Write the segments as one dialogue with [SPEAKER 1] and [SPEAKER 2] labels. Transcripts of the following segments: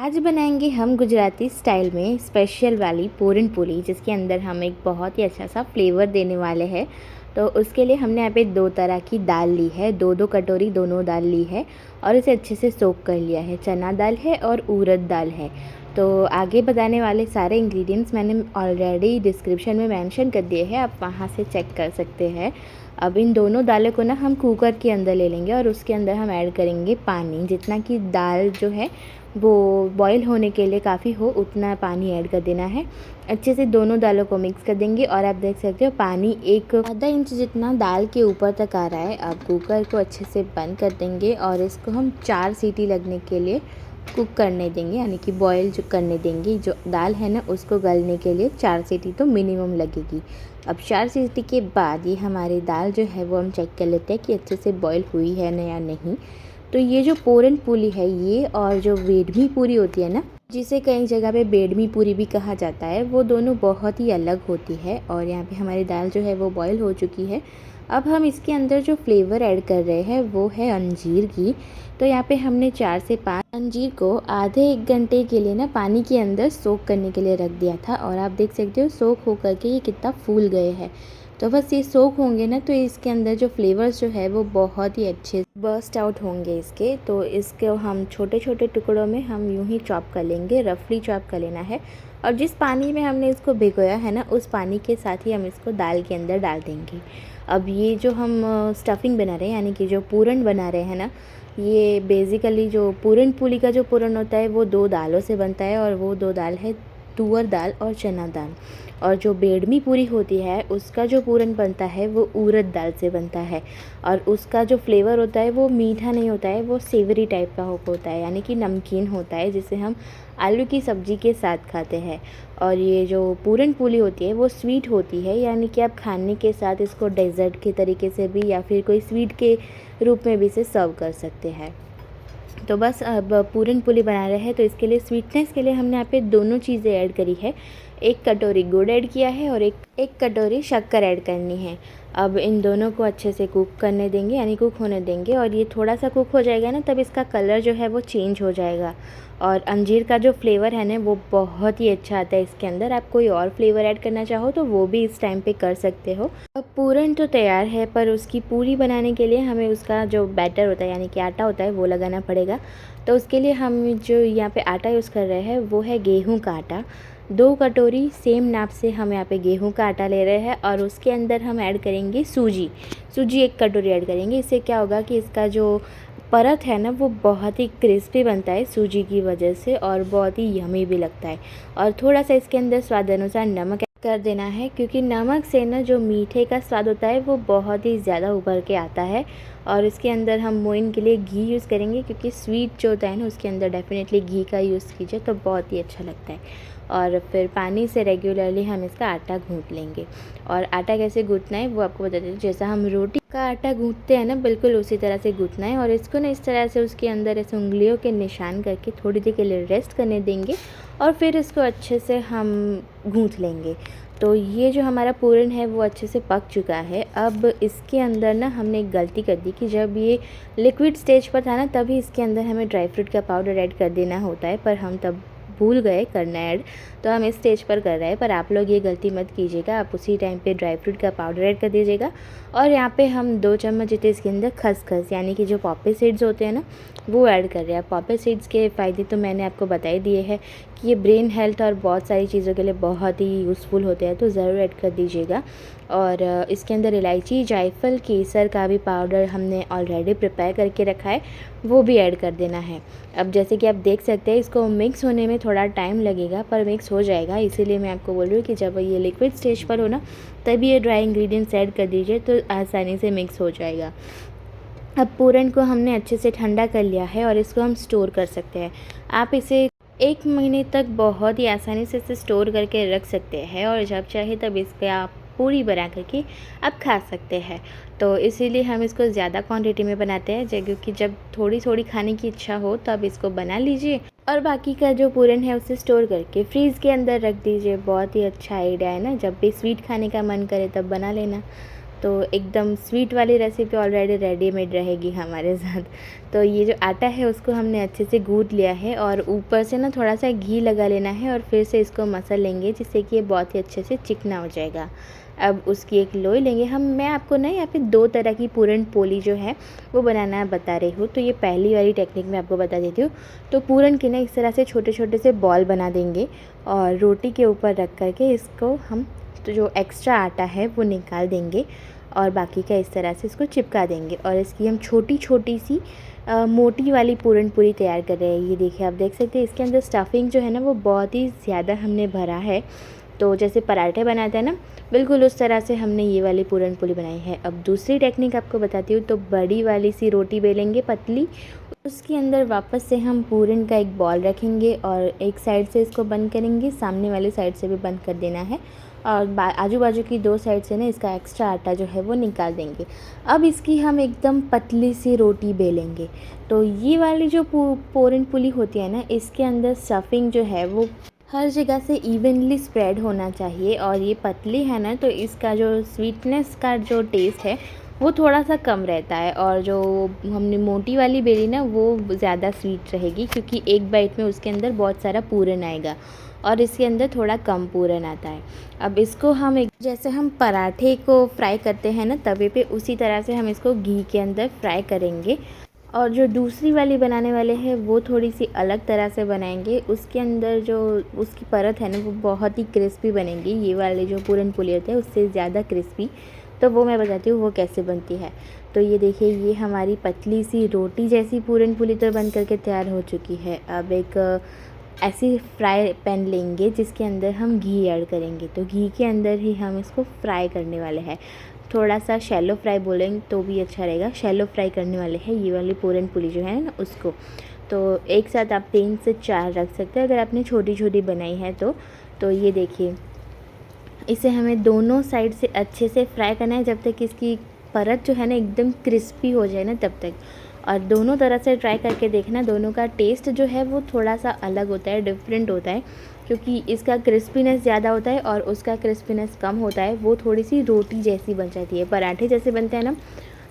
[SPEAKER 1] आज बनाएंगे हम गुजराती स्टाइल में स्पेशल वाली पूरन पोली, जिसके अंदर हम एक बहुत ही अच्छा सा फ्लेवर देने वाले हैं। तो उसके लिए हमने यहाँ पे दो तरह की दाल ली है, दो दो कटोरी दोनों दाल ली है और इसे अच्छे से सोक कर लिया है। चना दाल है और उड़द दाल है। तो आगे बताने वाले सारे इंग्रेडिएंट्स मैंने ऑलरेडी डिस्क्रिप्शन में मेंशन कर दिए हैं, आप वहाँ से चेक कर सकते हैं। अब इन दोनों दालों को ना हम कुकर के अंदर ले लेंगे और उसके अंदर हम ऐड करेंगे पानी, जितना कि दाल जो है वो बॉईल होने के लिए काफ़ी हो उतना पानी ऐड कर देना है। अच्छे से दोनों दालों को मिक्स कर देंगे और आप देख सकते हो पानी एक आधा इंच जितना दाल के ऊपर तक आ रहा है। अब कुकर को अच्छे से बंद कर देंगे और इसको हम 4 सीटी लगने के लिए कुक करने देंगे, यानी कि बॉईल जो करने देंगे। जो दाल है ना उसको गलने के लिए 4 सीटी तो मिनिमम लगेगी। अब 4 सीटी के बाद ये हमारी दाल जो है वो हम चेक कर लेते हैं कि अच्छे से बॉईल हुई है ना या नहीं। तो ये जो पूरन पूली है ये और जो बेडमी पूरी होती है ना, जिसे कई जगह पे बेडमी पूरी भी कहा जाता है, वो दोनों बहुत ही अलग होती है। और यहाँ पे हमारी दाल जो है वो बॉईल हो चुकी है। अब हम इसके अंदर जो फ्लेवर ऐड कर रहे हैं वो है अंजीर की। तो यहाँ पे हमने 4 से 5 अंजीर को आधे 1 घंटे के लिए ना पानी के अंदर सोक करने के लिए रख दिया था और आप देख सकते हो सोक होकर के ये कितना फूल गए हैं। तो बस ये सोक होंगे ना तो इसके अंदर जो फ्लेवर्स जो है वो बहुत ही अच्छे बर्स्ट आउट होंगे इसके। तो इसको हम छोटे छोटे टुकड़ों में हम यूं ही चॉप कर लेंगे, रफली चॉप कर लेना है। और जिस पानी में हमने इसको भिगोया है ना उस पानी के साथ ही हम इसको दाल के अंदर डाल देंगे। अब ये जो हम स्टफिंग बना रहे हैं, यानी कि जो पूरन बना रहे हैं ना, ये बेसिकली जो पूरन पूली का जो पूरन होता है वो 2 दालों से बनता है और वो 2 दाल है तुअर दाल और चना दाल। और जो बेडमी पूरी होती है उसका जो पूरन बनता है वो उड़द दाल से बनता है और उसका जो फ्लेवर होता है वो मीठा नहीं होता है, वो सेवरी टाइप का होता है, यानी कि नमकीन होता है, जिसे हम आलू की सब्ज़ी के साथ खाते हैं। और ये जो पूरन पूली होती है वो स्वीट होती है, यानी कि आप खाने के साथ इसको डेजर्ट के तरीके से भी या फिर कोई स्वीट के रूप में भी इसे सर्व कर सकते हैं। तो बस अब पूरन पूली बना रहे हैं तो इसके लिए स्वीटनेस के लिए हमने यहाँ पे दोनों चीज़ें ऐड करी है। 1 कटोरी गुड़ ऐड किया है और एक कटोरी शक्कर ऐड करनी है। अब इन दोनों को अच्छे से कुक करने देंगे, यानी कुक होने देंगे। और ये थोड़ा सा कुक हो जाएगा ना तब इसका कलर जो है वो चेंज हो जाएगा। और अंजीर का जो फ्लेवर है ना वो बहुत ही अच्छा आता है इसके अंदर। आप कोई और फ्लेवर ऐड करना चाहो तो वो भी इस टाइम पे कर सकते हो। अब पूरन तो तैयार है, पर उसकी पूरी बनाने के लिए हमें उसका जो बैटर होता है यानी कि आटा होता है वो लगाना पड़ेगा। तो उसके लिए हम जो यहाँ पे आटा यूज़ कर रहे हैं वो है गेहूं का आटा। 2 कटोरी सेम नाप से हम यहाँ पे गेहूं का आटा ले रहे हैं और उसके अंदर हम ऐड करेंगे सूजी। सूजी 1 कटोरी ऐड करेंगे। इससे क्या होगा कि इसका जो परत है ना वो बहुत ही क्रिस्पी बनता है सूजी की वजह से और बहुत ही यमी भी लगता है। और थोड़ा सा इसके अंदर स्वाद अनुसार नमक कर देना है, क्योंकि नमक से ना जो मीठे का स्वाद होता है वो बहुत ही ज़्यादा उभर के आता है। और इसके अंदर हम मोइन के लिए घी यूज़ करेंगे, क्योंकि स्वीट जो होता है ना उसके अंदर डेफिनेटली घी का यूज़ कीजिए तो बहुत ही अच्छा लगता है। और फिर पानी से रेगुलरली हम इसका आटा गूँथ लेंगे। और आटा कैसे गूँथना है वो आपको बता देते हैं। जैसा हम रोटी का आटा गूँथते हैं ना बिल्कुल उसी तरह से गूँथना है। और इसको ना इस तरह से उसके अंदर ऐसे उंगलियों के निशान करके थोड़ी देर के लिए रेस्ट करने देंगे और फिर इसको अच्छे से हम गूँथ लेंगे। तो ये जो हमारा पूरन है वो अच्छे से पक चुका है। अब इसके अंदर ना हमने एक गलती कर दी कि जब ये लिक्विड स्टेज पर था ना तभी इसके अंदर हमें ड्राई फ्रूट का पाउडर ऐड कर देना होता है, पर हम तब भूल गए करना ऐड, तो हम इस स्टेज पर कर रहे हैं। पर आप लोग ये गलती मत कीजिएगा, आप उसी टाइम पे ड्राई फ्रूट का पाउडर ऐड कर दीजिएगा। और यहाँ पे हम 2 चम्मच जितने इसके अंदर खसखस यानी कि जो पॉपी सीड्स होते हैं ना वो ऐड कर रहे हैं। पॉपी सीड्स के फ़ायदे तो मैंने आपको बता ही दिए हैं कि ये ब्रेन हेल्थ और बहुत सारी चीज़ों के लिए बहुत ही यूज़फुल होते हैं, तो ज़रूर ऐड कर दीजिएगा। और इसके अंदर इलायची, जायफल, केसर का भी पाउडर हमने ऑलरेडी प्रिपेयर करके रखा है, वो भी ऐड कर देना है। अब जैसे कि आप देख सकते हैं इसको मिक्स होने में थोड़ा टाइम लगेगा, पर मिक्स हो जाएगा। इसीलिए मैं आपको बोल रही हूँ कि जब ये लिक्विड स्टेज पर हो ना तभी ये ड्राई इंग्रेडिएंट्स ऐड कर दीजिए तो आसानी से मिक्स हो जाएगा। अब पूरन को हमने अच्छे से ठंडा कर लिया है और इसको हम स्टोर कर सकते हैं। आप इसे 1 महीने तक बहुत ही आसानी से इसे स्टोर करके रख सकते हैं और जब चाहे तब इसके आप पूरी बना करके आप खा सकते हैं। तो इसीलिए हम इसको ज़्यादा क्वांटिटी में बनाते हैं, क्योंकि जब थोड़ी थोड़ी खाने की इच्छा हो तब इसको बना लीजिए और बाकी का जो पूरन है उसे स्टोर करके फ्रीज़ के अंदर रख दीजिए। बहुत ही अच्छा आइडिया है ना, जब भी स्वीट खाने का मन करे तब बना लेना। तो एकदम स्वीट वाली रेसिपी ऑलरेडी रेडीमेड रहेगी हमारे साथ। तो ये जो आटा है उसको हमने अच्छे से गूँथ लिया है और ऊपर से ना थोड़ा सा घी लगा लेना है और फिर से इसको मसल लेंगे, जिससे कि ये बहुत ही अच्छे से चिकना हो जाएगा। अब उसकी एक लोई लेंगे हम। मैं आपको ना यहाँ पे 2 तरह की पूरन पोली जो है वो बनाना बता रही हूँ। तो ये पहली वाली टेक्निक मैं आपको बता देती हूँ। तो पूरन के ना इस तरह से छोटे-छोटे से बॉल बना देंगे और रोटी के ऊपर रख कर के इसको हम तो जो एक्स्ट्रा आटा है वो निकाल देंगे और बाकी का इस तरह से इसको चिपका देंगे और इसकी हम छोटी-छोटी सी मोटी वाली पूरन पूरी तैयार कर रहे हैं। ये देखिए, आप देख सकते हैं इसके अंदर स्टफिंग जो है ना वो बहुत ही ज़्यादा हमने भरा है। तो जैसे पराठे बनाते हैं ना, बिल्कुल उस तरह से हमने ये वाली पूरन पोली बनाई है। अब दूसरी टेक्निक आपको बताती हूँ। तो बड़ी वाली सी रोटी बेलेंगे पतली, उसके अंदर वापस से हम पूरन का एक बॉल रखेंगे और एक साइड से इसको बंद करेंगे, सामने वाली साइड से भी बंद कर देना है और आजू बाजू की 2 साइड से ना इसका एक्स्ट्रा आटा जो है वो निकाल देंगे। अब इसकी हम एकदम पतली सी रोटी बेलेंगे। तो ये वाली जो पूरन पोली होती है ना, इसके अंदर स्टफिंग जो है वो हर जगह से इवनली स्प्रेड होना चाहिए और ये पतली है ना, तो इसका जो स्वीटनेस का जो टेस्ट है वो थोड़ा सा कम रहता है और जो हमने मोटी वाली बेली ना वो ज़्यादा स्वीट रहेगी, क्योंकि एक बाइट में उसके अंदर बहुत सारा पूरन आएगा और इसके अंदर थोड़ा कम पूरन आता है। अब इसको हम एक जैसे हम पराठे को फ्राई करते हैं ना तवे पे, उसी तरह से हम इसको घी के अंदर फ्राई करेंगे। और जो दूसरी वाली बनाने वाले हैं वो थोड़ी सी अलग तरह से बनाएंगे। उसके अंदर जो उसकी परत है ना वो बहुत ही क्रिस्पी बनेगी। ये वाले जो पूरन पोली होते हैं उससे ज़्यादा क्रिस्पी। तो वो मैं बताती हूँ वो कैसे बनती है। तो ये देखिए, ये हमारी पतली सी रोटी जैसी पूरन पोली तो बन करके तैयार हो चुकी है। अब एक ऐसी फ्राई पैन लेंगे जिसके अंदर हम घी ऐड करेंगे। तो घी के अंदर ही हम इसको फ्राई करने वाले हैं। थोड़ा सा शैलो फ्राई बोलेंगे तो भी अच्छा रहेगा। शैलो फ्राई करने वाले हैं ये वाली पूरन पोली जो है ना उसको। तो एक साथ आप 3 से 4 रख सकते हैं अगर आपने छोटी छोटी बनाई है तो ये देखिए, इसे हमें दोनों साइड से अच्छे से फ्राई करना है जब तक इसकी परत जो है ना एकदम क्रिस्पी हो जाए ना तब तक। और दोनों तरह से ट्राई करके देखना, दोनों का टेस्ट जो है वो थोड़ा सा अलग होता है, डिफरेंट होता है, क्योंकि इसका क्रिस्पीनेस ज़्यादा होता है और उसका क्रिस्पीनेस कम होता है। वो थोड़ी सी रोटी जैसी बन जाती है, पराठे जैसे बनते हैं ना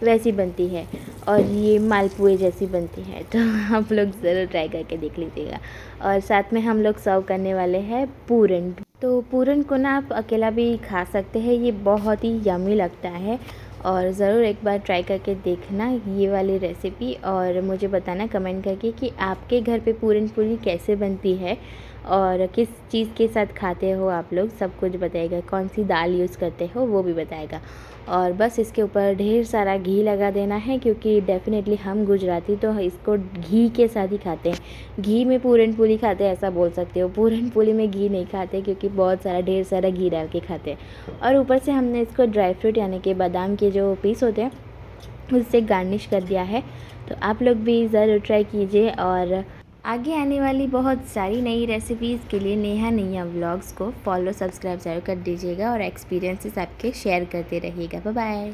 [SPEAKER 1] वैसी बनती है और ये मालपुए जैसी बनती है। तो आप लोग ज़रूर ट्राई करके देख लीजिएगा। और साथ में हम लोग सर्व करने वाले हैं पूरन। तो पूरन को ना आप अकेला भी खा सकते हैं, ये बहुत ही यम्मी लगता है और ज़रूर एक बार ट्राई करके देखना ये वाली रेसिपी और मुझे बताना कमेंट करके कि आपके घर पे पूरन पूरी कैसे बनती है और किस चीज़ के साथ खाते हो आप लोग, सब कुछ बताएगा। कौन सी दाल यूज़ करते हो वो भी बताएगा। और बस इसके ऊपर ढेर सारा घी लगा देना है, क्योंकि डेफ़िनेटली हम गुजराती तो इसको घी के साथ ही खाते हैं। घी में पूरन पूरी खाते हैं ऐसा बोल सकते हो, पूरन पूरी में घी नहीं खाते क्योंकि बहुत सारा ढेर सारा घी डाल के खाते हैं। और ऊपर से हमने इसको ड्राई फ्रूट यानी कि बादाम के जो पीस होते हैं उससे गार्निश कर दिया है। तो आप लोग भी ज़रूर ट्राई कीजिए और आगे आने वाली बहुत सारी नई रेसिपीज़ के लिए नेहा नैया व्लॉग्स को फॉलो सब्सक्राइब ज़रूर कर दीजिएगा और एक्सपीरियंसेस आपके शेयर करते रहिएगा। Bye bye.